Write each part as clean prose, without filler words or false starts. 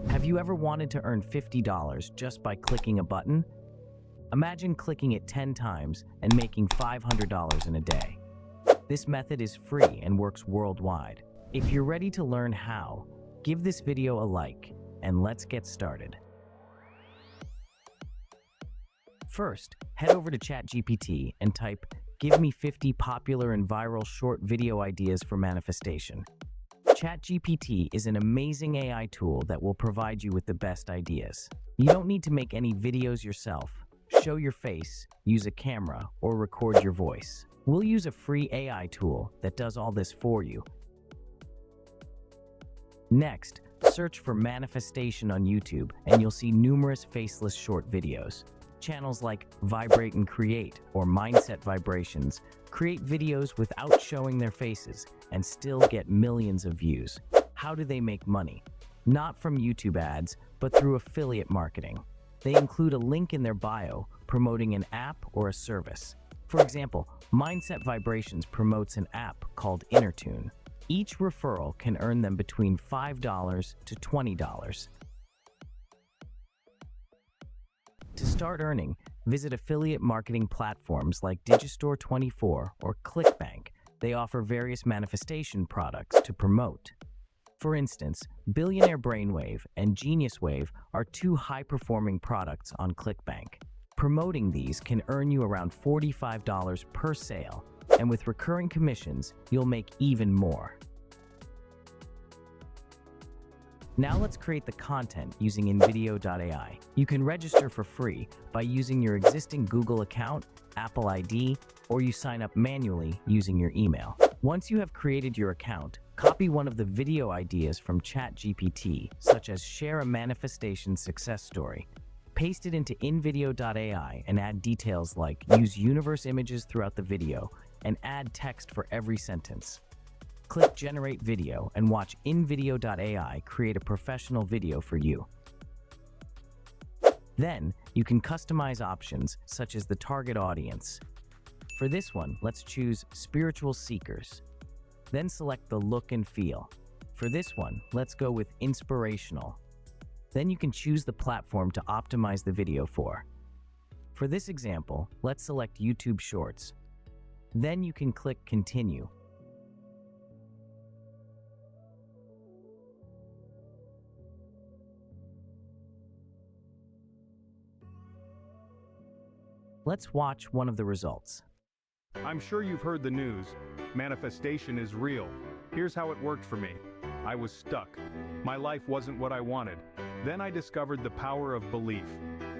Have you ever wanted to earn $50 just by clicking a button? Imagine clicking it 10 times and making $500 in a day. This method is free and works worldwide. If you're ready to learn how, give this video a like, and let's get started. First, head over to ChatGPT and type, "Give me 50 popular and viral short video ideas for manifestation." ChatGPT is an amazing AI tool that will provide you with the best ideas. You don't need to make any videos yourself, show your face, use a camera, or record your voice. We'll use a free AI tool that does all this for you. Next, search for manifestation on YouTube and you'll see numerous faceless short videos. Channels like Vibrate and Create or Mindset Vibrations create videos without showing their faces and still get millions of views. How do they make money? Not from YouTube ads, but through affiliate marketing. They include a link in their bio promoting an app or a service. For example, Mindset Vibrations promotes an app called InnerTune. Each referral can earn them between $5 to $20. To start earning, visit affiliate marketing platforms like Digistore24 or ClickBank. They offer various manifestation products to promote. For instance, Billionaire Brainwave and Genius Wave are two high-performing products on ClickBank. Promoting these can earn you around $45 per sale, and with recurring commissions, you'll make even more. Now let's create the content using inVideo.ai. You can register for free by using your existing Google account, Apple ID, or you sign up manually using your email. Once you have created your account, copy one of the video ideas from ChatGPT, such as share a manifestation success story. Paste it into inVideo.ai and add details like use universe images throughout the video and add text for every sentence. Click Generate Video and watch inVideo.ai create a professional video for you. Then, you can customize options such as the target audience. For this one, let's choose Spiritual Seekers. Then select the look and feel. For this one, let's go with Inspirational. Then you can choose the platform to optimize the video for. For this example, let's select YouTube Shorts. Then you can click Continue. Let's watch one of the results. I'm sure you've heard the news. Manifestation is real. Here's how it worked for me. I was stuck. My life wasn't what I wanted. Then I discovered the power of belief.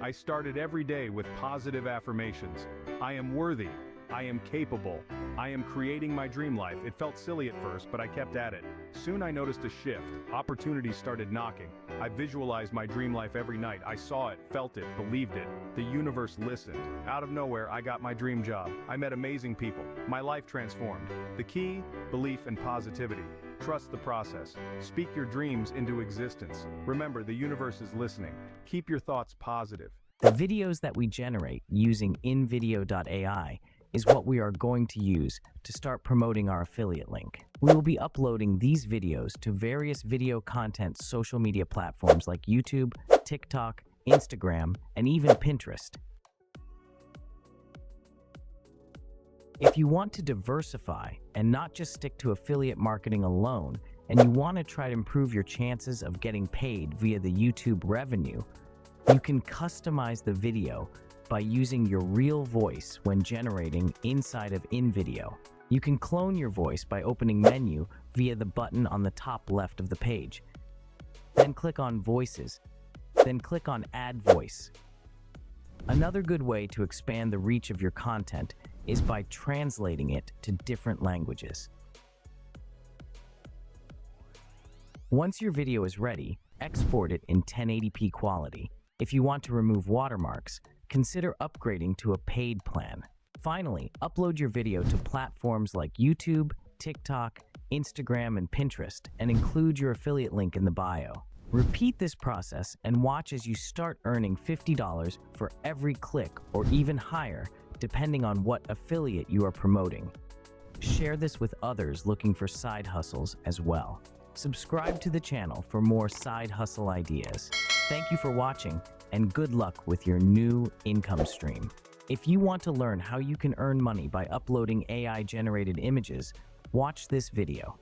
I started every day with positive affirmations. I am worthy. I am capable. I am creating my dream life. It felt silly at first, but I kept at it. Soon I noticed a shift. Opportunities started knocking. I visualized my dream life every night. I saw it, felt it, believed it. The universe listened. Out of nowhere, I got my dream job. I met amazing people. My life transformed. The key? Belief and positivity. Trust the process. Speak your dreams into existence. Remember, the universe is listening. Keep your thoughts positive. The videos that we generate using inVideo.ai is what we are going to use to start promoting our affiliate link. We will be uploading these videos to various video content social media platforms like YouTube, TikTok, Instagram, and even Pinterest. If you want to diversify and not just stick to affiliate marketing alone, and you want to try to improve your chances of getting paid via the YouTube revenue, you can customize the video by using your real voice when generating inside of inVideo. You can clone your voice by opening Menu via the button on the top left of the page. Then click on Voices, then click on Add Voice. Another good way to expand the reach of your content is by translating it to different languages. Once your video is ready, export it in 1080p quality. If you want to remove watermarks, consider upgrading to a paid plan. Finally, upload your video to platforms like YouTube, TikTok, Instagram, and Pinterest, and include your affiliate link in the bio. Repeat this process and watch as you start earning $50 for every click or even higher, depending on what affiliate you are promoting. Share this with others looking for side hustles as well. Subscribe to the channel for more side hustle ideas. Thank you for watching, and good luck with your new income stream. If you want to learn how you can earn money by uploading AI-generated images, watch this video.